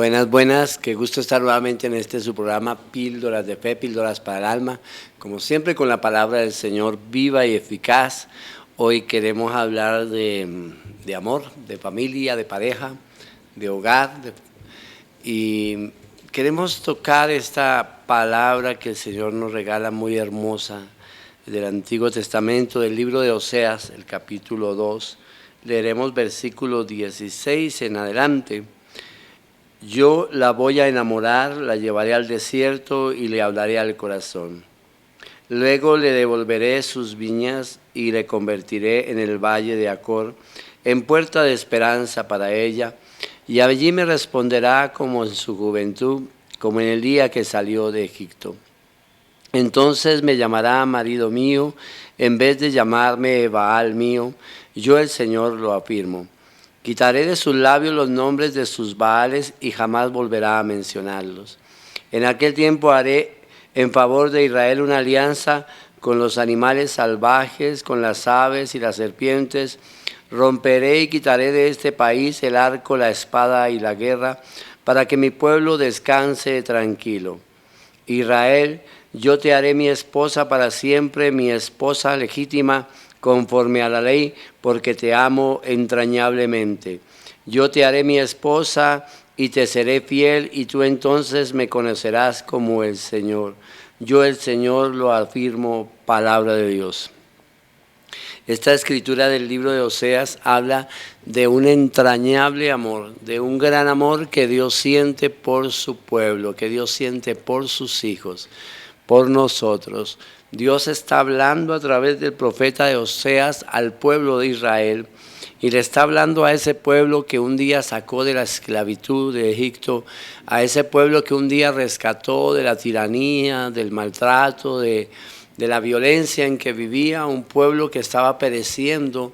Buenas, buenas, qué gusto estar nuevamente en su programa Píldoras de Fe, Píldoras para el Alma, como siempre con la palabra del Señor viva y eficaz. Hoy queremos hablar de amor, de familia, de pareja, de hogar, y queremos tocar esta palabra que el Señor nos regala muy hermosa del Antiguo Testamento, del libro de Oseas, el capítulo 2. Leeremos versículos 16 en adelante. Yo la voy a enamorar, la llevaré al desierto y le hablaré al corazón. Luego le devolveré sus viñas y le convertiré en el valle de Acor, en puerta de esperanza para ella, y allí me responderá como en su juventud, como en el día que salió de Egipto. Entonces me llamará marido mío, en vez de llamarme Baal mío, yo el Señor lo afirmo. Quitaré de sus labios los nombres de sus Baales y jamás volverá a mencionarlos. En aquel tiempo haré en favor de Israel una alianza con los animales salvajes, con las aves y las serpientes. Romperé y quitaré de este país el arco, la espada y la guerra, para que mi pueblo descanse tranquilo. Israel, yo te haré mi esposa para siempre, mi esposa legítima, conforme a la ley, porque te amo entrañablemente. Yo te haré mi esposa y te seré fiel, y tú entonces me conocerás como el Señor. Yo el Señor lo afirmo, palabra de Dios. Esta escritura del libro de Oseas habla de un entrañable amor, de un gran amor que Dios siente por su pueblo, que Dios siente por sus hijos, por nosotros. Dios está hablando a través del profeta de Oseas al pueblo de Israel y le está hablando a ese pueblo que un día sacó de la esclavitud de Egipto, a ese pueblo que un día rescató de la tiranía, del maltrato, de la violencia en que vivía, un pueblo que estaba pereciendo,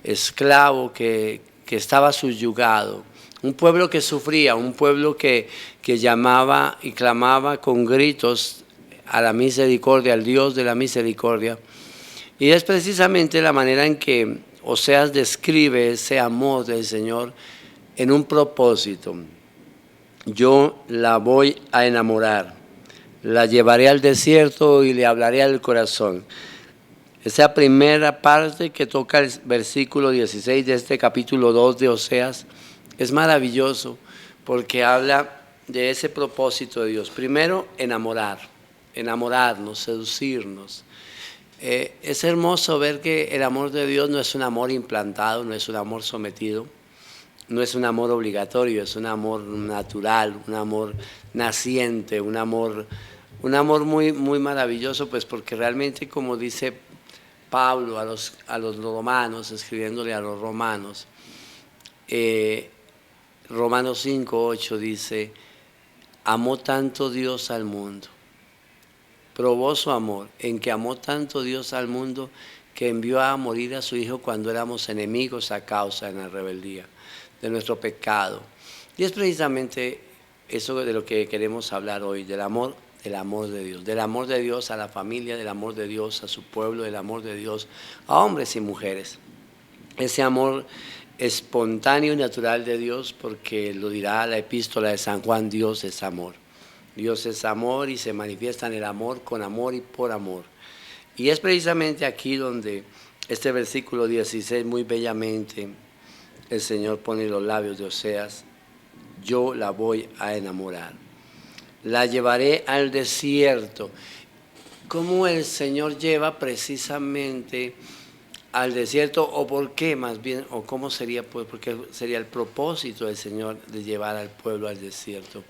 esclavo, que estaba subyugado, un pueblo que sufría, un pueblo que llamaba y clamaba con gritos a la misericordia, al Dios de la misericordia. Y es precisamente la manera en que Oseas describe ese amor del Señor en un propósito. Yo la voy a enamorar, la llevaré al desierto y le hablaré al corazón. Esa primera parte que toca el versículo 16 de este capítulo 2 de Oseas es maravilloso porque habla de ese propósito de Dios. Primero, enamorarnos, seducirnos. Es hermoso ver que el amor de Dios no es un amor implantado, no es un amor sometido, no es un amor obligatorio, es un amor natural, un amor naciente, un amor muy, muy maravilloso, pues porque realmente, como dice Pablo a los romanos, escribiéndole a los romanos, Romanos 5:8 dice, amó tanto Dios al mundo, probó su amor en que amó tanto Dios al mundo que envió a morir a su Hijo cuando éramos enemigos a causa de la rebeldía, de nuestro pecado. Y es precisamente eso de lo que queremos hablar hoy, del amor del amor de Dios a la familia, del amor de Dios a su pueblo, del amor de Dios a hombres y mujeres. Ese amor espontáneo y natural de Dios, porque lo dirá la epístola de San Juan, Dios es amor. Dios es amor y se manifiesta en el amor, con amor y por amor. Y es precisamente aquí donde este versículo 16 muy bellamente el Señor pone en los labios de Oseas, yo la voy a enamorar, la llevaré al desierto. ¿Cómo el Señor lleva precisamente al desierto, o por qué más bien, o cómo sería, pues, porque sería el propósito del Señor de llevar al pueblo al desierto?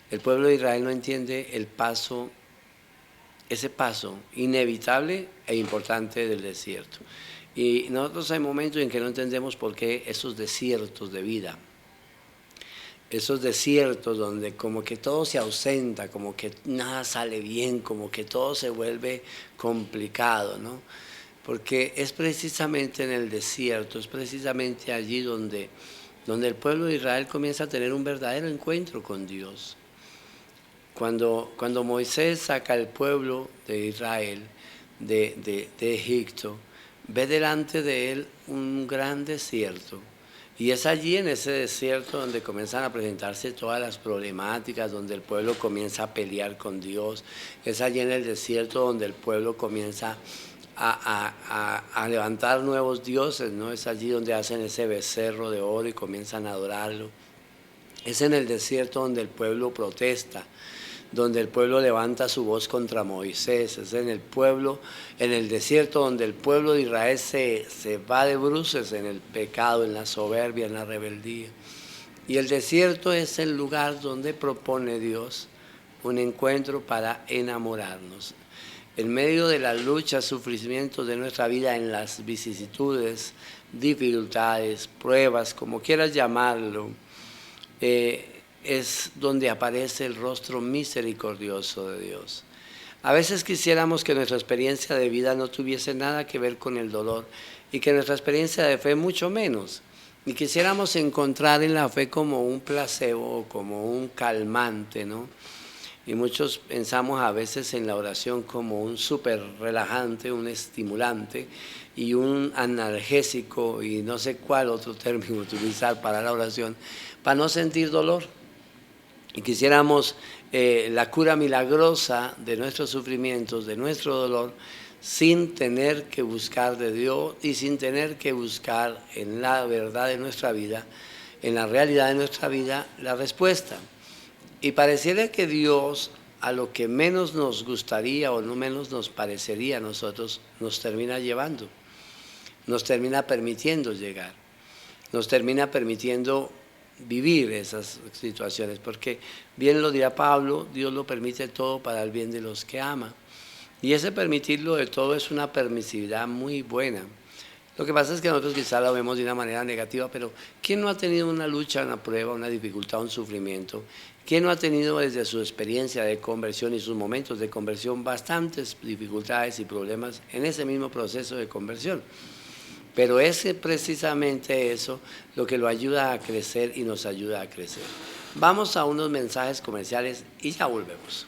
El pueblo de Israel no entiende ese paso inevitable e importante del desierto. Y nosotros hay momentos en que no entendemos por qué esos desiertos de vida, esos desiertos donde como que todo se ausenta, como que nada sale bien, como que todo se vuelve complicado, ¿no? Porque es precisamente en el desierto, es precisamente allí donde el pueblo de Israel comienza a tener un verdadero encuentro con Dios. Cuando Moisés saca al pueblo de Israel de Egipto, ve delante de él un gran desierto, Y es allí en ese desierto donde comienzan a presentarse todas las problemáticas, donde el pueblo comienza a pelear con Dios. Es allí en el desierto donde el pueblo comienza a levantar nuevos dioses, ¿no? Es allí donde hacen ese becerro de oro y comienzan a adorarlo. Es en el desierto donde el pueblo protesta, donde el pueblo levanta su voz contra Moisés. Es en el pueblo, en el desierto donde el pueblo de Israel se va de bruces en el pecado, en la soberbia, en la rebeldía. Y el desierto es el lugar donde propone Dios un encuentro para enamorarnos. En medio de las luchas, sufrimientos de nuestra vida, en las vicisitudes, dificultades, pruebas, como quieras llamarlo, es donde aparece el rostro misericordioso de Dios. A veces quisiéramos que nuestra experiencia de vida no tuviese nada que ver con el dolor y que nuestra experiencia de fe mucho menos. Y quisiéramos encontrar en la fe como un placebo o como un calmante, ¿no? Y muchos pensamos a veces en la oración como un súper relajante, un estimulante y un analgésico y no sé cuál otro término utilizar para la oración, para no sentir dolor. Y quisiéramos la cura milagrosa de nuestros sufrimientos, de nuestro dolor, sin tener que buscar de Dios y sin tener que buscar en la verdad de nuestra vida, en la realidad de nuestra vida, la respuesta. Y pareciera que Dios, a lo que menos nos gustaría o no menos nos parecería a nosotros, nos termina llevando, nos termina permitiendo llegar, nos termina permitiendo vivir esas situaciones, porque bien lo dirá Pablo, Dios lo permite todo para el bien de los que ama. Y ese permitirlo de todo es una permisividad muy buena. Lo que pasa es que nosotros quizá lo vemos de una manera negativa, pero ¿quién no ha tenido una lucha, una prueba, una dificultad, un sufrimiento? ¿Quién no ha tenido desde su experiencia de conversión y sus momentos de conversión bastantes dificultades y problemas en ese mismo proceso de conversión? Pero es precisamente eso lo que lo ayuda a crecer y nos ayuda a crecer. Vamos a unos mensajes comerciales y ya volvemos.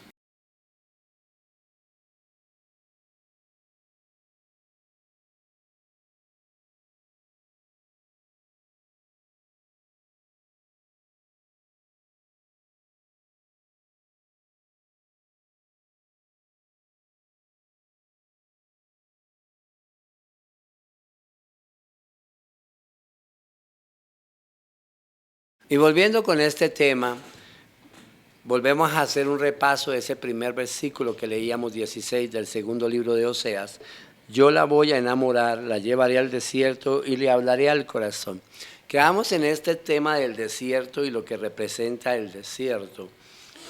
Y volviendo con este tema, volvemos a hacer un repaso de ese primer versículo que leíamos 16 del segundo libro de Oseas. Yo la voy a enamorar, la llevaré al desierto y le hablaré al corazón. Quedamos en este tema del desierto y lo que representa el desierto.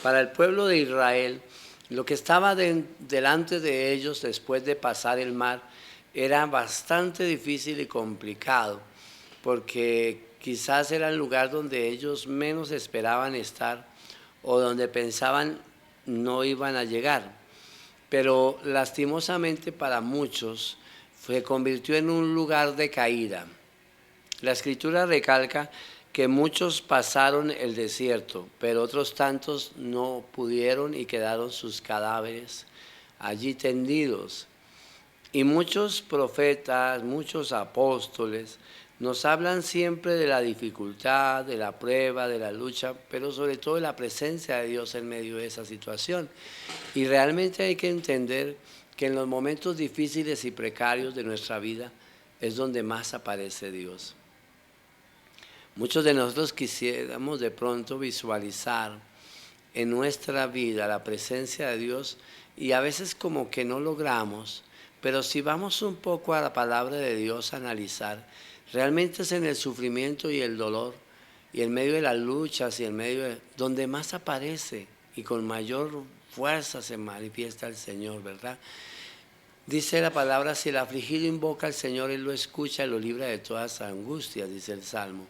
Para el pueblo de Israel, lo que estaba delante de ellos después de pasar el mar era bastante difícil y complicado, porque quizás era el lugar donde ellos menos esperaban estar o donde pensaban no iban a llegar. Pero lastimosamente para muchos se convirtió en un lugar de caída. La escritura recalca que muchos pasaron el desierto, pero otros tantos no pudieron y quedaron sus cadáveres allí tendidos. Y muchos profetas, muchos apóstoles nos hablan siempre de la dificultad, de la prueba, de la lucha, pero sobre todo de la presencia de Dios en medio de esa situación. Y realmente hay que entender que en los momentos difíciles y precarios de nuestra vida es donde más aparece Dios. Muchos de nosotros quisiéramos de pronto visualizar en nuestra vida la presencia de Dios y a veces como que no logramos, pero si vamos un poco a la palabra de Dios a analizar, realmente es en el sufrimiento y el dolor y en medio de las luchas y en medio de donde más aparece y con mayor fuerza se manifiesta el Señor, ¿verdad? Dice la palabra, si el afligido invoca al Señor, Él lo escucha y lo libra de todas angustias, dice el Salmo.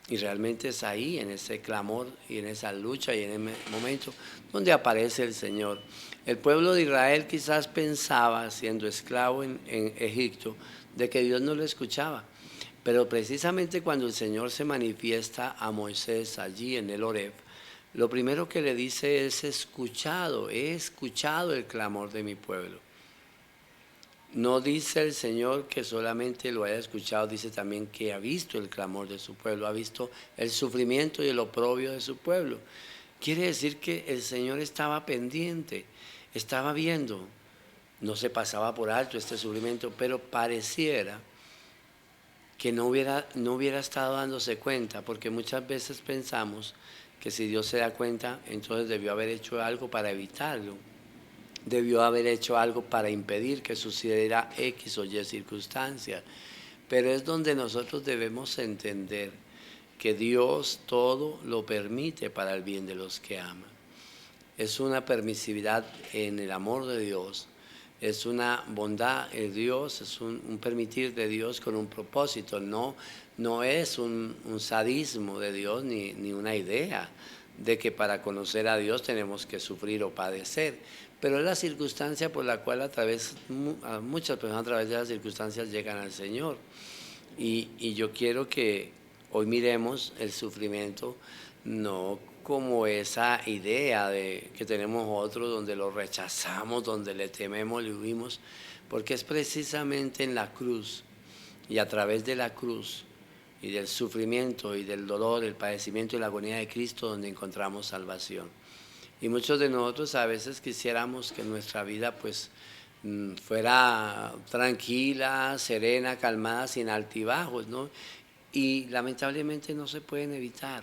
Y realmente es ahí, en ese clamor y en esa lucha y en ese momento donde aparece el Señor. El pueblo de Israel quizás pensaba, siendo esclavo en Egipto, de que Dios no lo escuchaba. Pero precisamente cuando el Señor se manifiesta a Moisés allí en el Horeb, lo primero que le dice es he escuchado el clamor de mi pueblo. No dice el Señor que solamente lo haya escuchado, dice también que ha visto el clamor de su pueblo, ha visto el sufrimiento y el oprobio de su pueblo. Quiere decir que el Señor estaba pendiente, estaba viendo, no se pasaba por alto este sufrimiento, pero pareciera que no hubiera estado dándose cuenta, porque muchas veces pensamos que si Dios se da cuenta, entonces debió haber hecho algo para evitarlo, debió haber hecho algo para impedir que sucediera X o Y circunstancia. Pero es donde nosotros debemos entender que Dios todo lo permite para el bien de los que aman. Es una permisividad en el amor de Dios, es una bondad en Dios, es un permitir de Dios con un propósito, no es un sadismo de Dios ni una idea de que para conocer a Dios tenemos que sufrir o padecer, pero es la circunstancia por la cual muchas personas a través de las circunstancias llegan al Señor. Y yo quiero que hoy miremos el sufrimiento no como esa idea que tenemos otros donde lo rechazamos, donde le tememos, le huimos, porque es precisamente en la cruz y a través de la cruz y del sufrimiento y del dolor, el padecimiento y la agonía de Cristo donde encontramos salvación. Y muchos de nosotros a veces quisiéramos que nuestra vida pues fuera tranquila, serena, calmada, sin altibajos, ¿no? Y lamentablemente no se pueden evitar.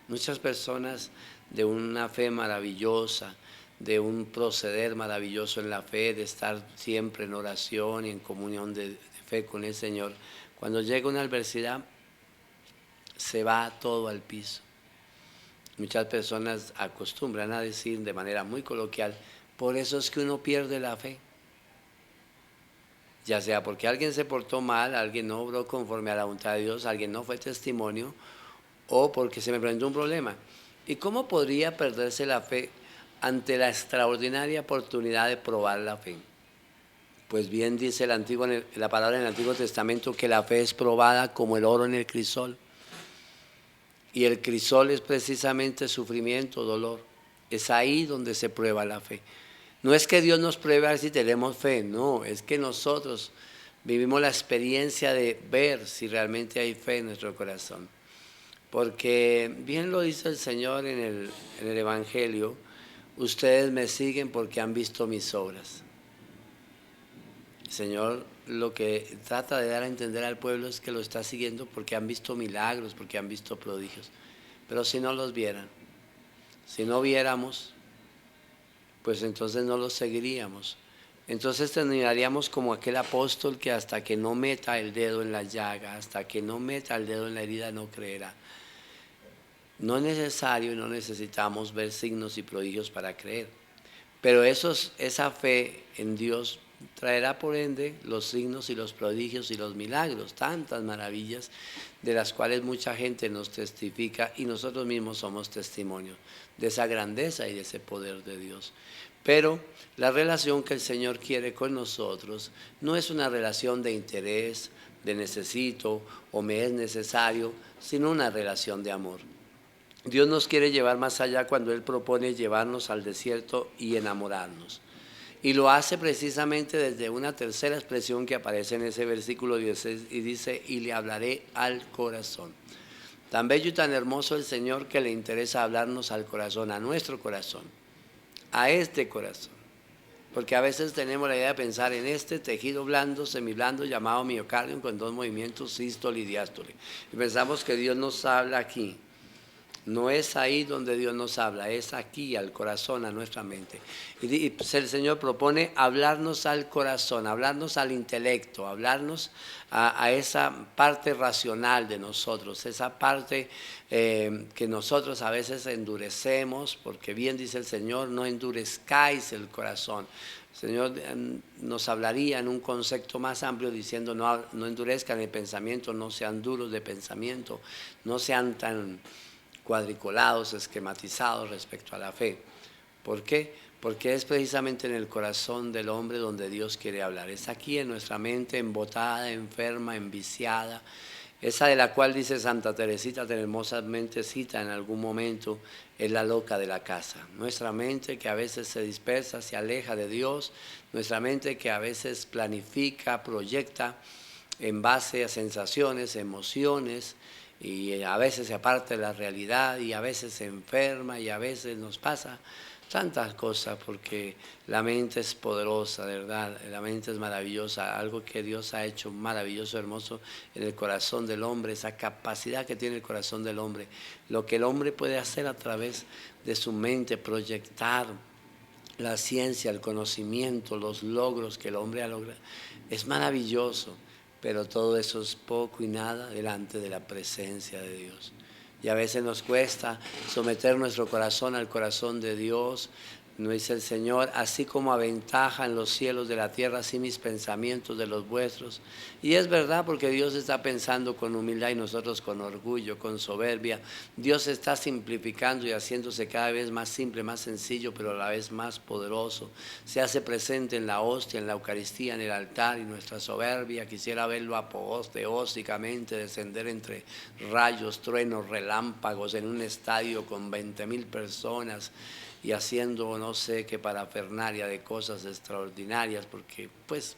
Muchas personas de una fe maravillosa, de un proceder maravilloso en la fe, de estar siempre en oración y en comunión de fe con el Señor, cuando llega una adversidad se va todo al piso. Muchas personas acostumbran a decir de manera muy coloquial, por eso es que uno pierde la fe. Ya sea porque alguien se portó mal, alguien no obró conforme a la voluntad de Dios, alguien no fue testimonio, o porque se me presentó un problema. ¿Y cómo podría perderse la fe ante la extraordinaria oportunidad de probar la fe? Pues bien dice la palabra en el Antiguo Testamento que la fe es probada como el oro en el crisol. Y el crisol es precisamente sufrimiento, dolor. Es ahí donde se prueba la fe. No es que Dios nos pruebe a ver si tenemos fe, no, es que nosotros vivimos la experiencia de ver si realmente hay fe en nuestro corazón. Porque bien lo dice el Señor en el Evangelio, ustedes me siguen porque han visto mis obras. El Señor lo que trata de dar a entender al pueblo es que lo está siguiendo porque han visto milagros, porque han visto prodigios. Pero si no los vieran, si no viéramos, pues entonces no los seguiríamos. Entonces terminaríamos como aquel apóstol que hasta que no meta el dedo en la llaga, hasta que no meta el dedo en la herida, no creerá. No es necesario y no necesitamos ver signos y prodigios para creer. Pero esa fe en Dios traerá por ende los signos y los prodigios y los milagros, tantas maravillas de las cuales mucha gente nos testifica y nosotros mismos somos testimonios de esa grandeza y de ese poder de Dios. Pero la relación que el Señor quiere con nosotros no es una relación de interés, de necesito o me es necesario, sino una relación de amor. Dios nos quiere llevar más allá cuando Él propone llevarnos al desierto y enamorarnos. Y lo hace precisamente desde una tercera expresión que aparece en ese versículo 16 y dice, y le hablaré al corazón. Tan bello y tan hermoso el Señor que le interesa hablarnos al corazón, a nuestro corazón, a este corazón. Porque a veces tenemos la idea de pensar en este tejido blando, semiblando, llamado miocardio, con dos movimientos, sístole y diástole. Y pensamos que Dios nos habla aquí. No es ahí donde Dios nos habla, es aquí, al corazón, a nuestra mente. Y pues el Señor propone hablarnos al corazón, hablarnos al intelecto, hablarnos a esa parte racional de nosotros, esa parte que nosotros a veces endurecemos, porque bien dice el Señor, no endurezcáis el corazón. El Señor nos hablaría en un concepto más amplio diciendo no endurezcan el pensamiento, no sean duros de pensamiento, no sean tan cuadriculados, esquematizados respecto a la fe. ¿Por qué? Porque es precisamente en el corazón del hombre donde Dios quiere hablar. Es aquí en nuestra mente embotada, enferma, enviciada, Esa de la cual dice Santa Teresita, tan hermosamente cita en algún momento, es la loca de la casa. Nuestra mente que a veces se dispersa, se aleja de Dios, nuestra mente que a veces planifica, proyecta en base a sensaciones, emociones, y a veces se aparta de la realidad, y a veces se enferma, y a veces nos pasa tantas cosas, porque la mente es poderosa, de verdad, la mente es maravillosa, algo que Dios ha hecho maravilloso, hermoso en el corazón del hombre, esa capacidad que tiene el corazón del hombre, lo que el hombre puede hacer a través de su mente, proyectar la ciencia, el conocimiento, los logros que el hombre ha logrado, es maravilloso, pero todo eso es poco y nada delante de la presencia de Dios. Y a veces nos cuesta someter nuestro corazón al corazón de Dios. Nos dice el Señor, así como aventaja en los cielos de la tierra, así mis pensamientos de los vuestros. Y es verdad, porque Dios está pensando con humildad y nosotros con orgullo, con soberbia. Dios está simplificando y haciéndose cada vez más simple, más sencillo, pero a la vez más poderoso. Se hace presente en la hostia, en la Eucaristía, en el altar, y nuestra soberbia quisiera verlo apoteósicamente descender entre rayos, truenos, relámpagos en un estadio con 20,000 personas, y haciendo no sé qué parafernalia de cosas extraordinarias, porque pues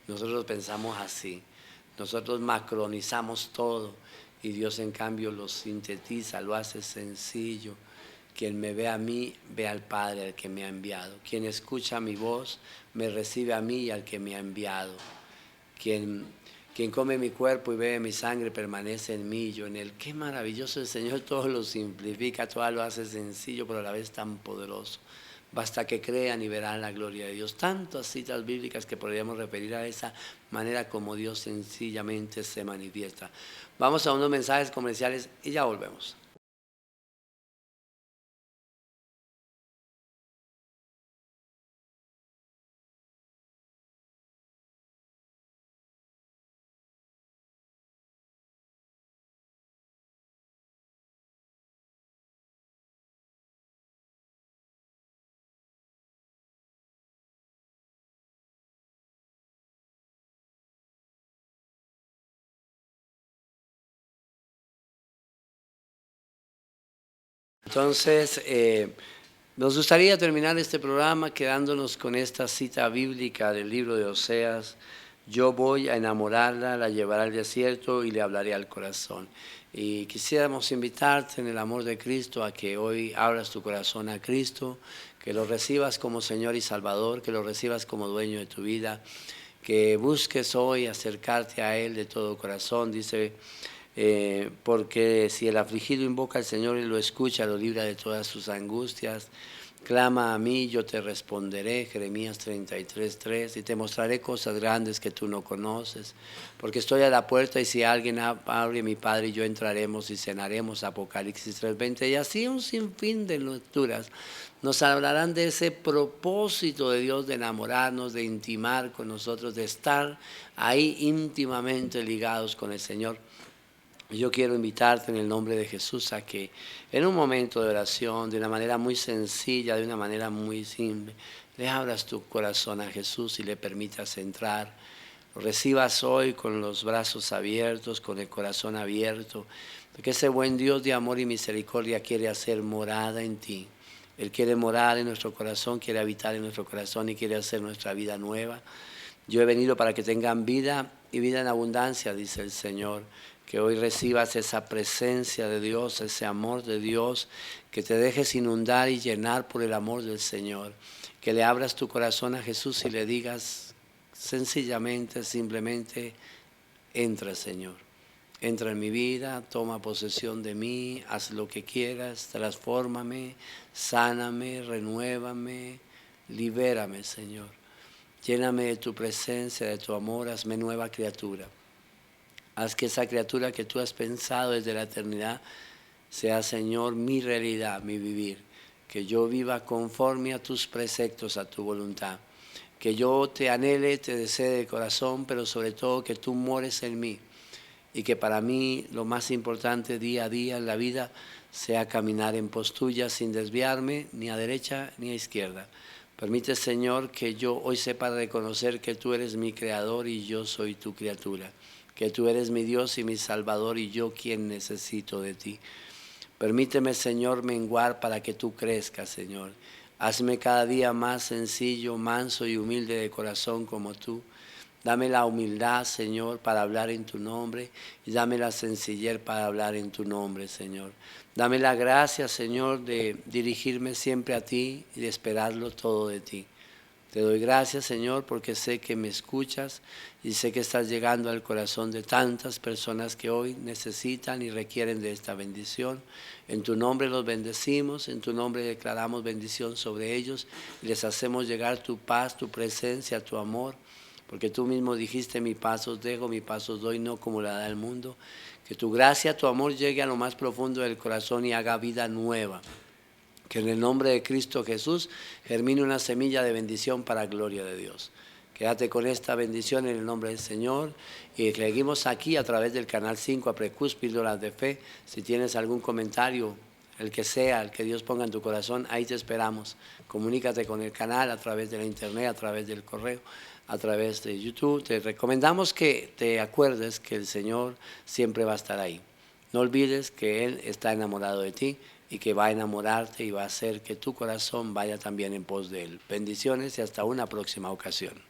nosotros pensamos así, nosotros macronizamos todo, y Dios en cambio lo sintetiza, lo hace sencillo. Quien me ve a mí, ve al Padre, al que me ha enviado. Quien escucha mi voz, me recibe a mí y al que me ha enviado. Quien come mi cuerpo y bebe mi sangre permanece en mí, yo en él. Qué maravilloso el Señor, todo lo simplifica, todo lo hace sencillo, pero a la vez tan poderoso. Basta que crean y verán la gloria de Dios. Tantas citas bíblicas que podríamos referir a esa manera como Dios sencillamente se manifiesta. Vamos a unos mensajes comerciales y ya volvemos. Entonces, nos gustaría terminar este programa quedándonos con esta cita bíblica del libro de Oseas. Yo voy a enamorarla, la llevaré al desierto y le hablaré al corazón. Y quisiéramos invitarte en el amor de Cristo a que hoy abras tu corazón a Cristo, que lo recibas como Señor y Salvador, que lo recibas como dueño de tu vida, que busques hoy acercarte a Él de todo corazón. Dice, porque si el afligido invoca al Señor y lo escucha, lo libra de todas sus angustias. Clama a mí, yo te responderé, Jeremías 33:3, y te mostraré cosas grandes que tú no conoces, porque estoy a la puerta y si alguien abre, mi Padre y yo entraremos y cenaremos, Apocalipsis 3:20, y así un sinfín de lecturas nos hablarán de ese propósito de Dios de enamorarnos, de intimar con nosotros, de estar ahí íntimamente ligados con el Señor. Yo quiero invitarte en el nombre de Jesús a que en un momento de oración, de una manera muy sencilla, de una manera muy simple, le abras tu corazón a Jesús y le permitas entrar. Lo recibas hoy con los brazos abiertos, con el corazón abierto, porque ese buen Dios de amor y misericordia quiere hacer morada en ti. Él quiere morar en nuestro corazón, quiere habitar en nuestro corazón y quiere hacer nuestra vida nueva. Yo he venido para que tengan vida y vida en abundancia, dice el Señor. Que hoy recibas esa presencia de Dios, ese amor de Dios, que te dejes inundar y llenar por el amor del Señor. Que le abras tu corazón a Jesús y le digas sencillamente, simplemente, entra, Señor. Entra en mi vida, toma posesión de mí, haz lo que quieras, transfórmame, sáname, renuévame, libérame, Señor. Lléname de tu presencia, de tu amor, hazme nueva criatura. Haz que esa criatura que tú has pensado desde la eternidad sea, Señor, mi realidad, mi vivir. Que yo viva conforme a tus preceptos, a tu voluntad. Que yo te anhele, te desee de corazón, pero sobre todo que tú mores en mí. Y que para mí lo más importante día a día en la vida sea caminar en pos tuya sin desviarme ni a derecha ni a izquierda. Permite, Señor, que yo hoy sepa reconocer que tú eres mi creador y yo soy tu criatura. que tú eres mi Dios y mi Salvador y yo quien necesito de ti. Permíteme, Señor, menguar para que tú crezcas, Señor. Hazme cada día más sencillo, manso y humilde de corazón como tú. Dame la humildad, Señor, para hablar en tu nombre y dame la sencillez para hablar en tu nombre, Señor. Dame la gracia, Señor, de dirigirme siempre a ti y de esperarlo todo de ti. Te doy gracias, Señor, porque sé que me escuchas y sé que estás llegando al corazón de tantas personas que hoy necesitan y requieren de esta bendición. En tu nombre los bendecimos, en tu nombre declaramos bendición sobre ellos y les hacemos llegar tu paz, tu presencia, tu amor, porque tú mismo dijiste, mi paz os dejo, mi paz os doy, no como la da el mundo. Que tu gracia, tu amor llegue a lo más profundo del corazón y haga vida nueva. Que en el nombre de Cristo Jesús germine una semilla de bendición para gloria de Dios. Quédate con esta bendición en el nombre del Señor y seguimos aquí a través del canal 5 Aprecus Píldoras de Fe. Si tienes algún comentario, el que sea, el que Dios ponga en tu corazón, ahí te esperamos. Comunícate con el canal a través de la internet, a través del correo, a través de YouTube. Te recomendamos que te acuerdes que el Señor siempre va a estar ahí. No olvides que Él está enamorado de ti y que va a enamorarte y va a hacer que tu corazón vaya también en pos de Él. Bendiciones y hasta una próxima ocasión.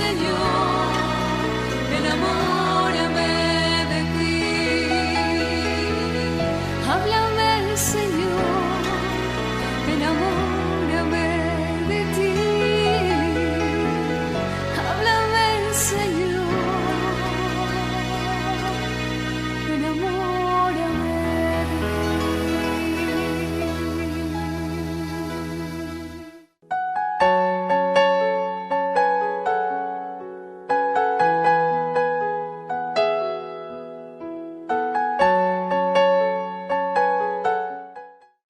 Señor, en amor.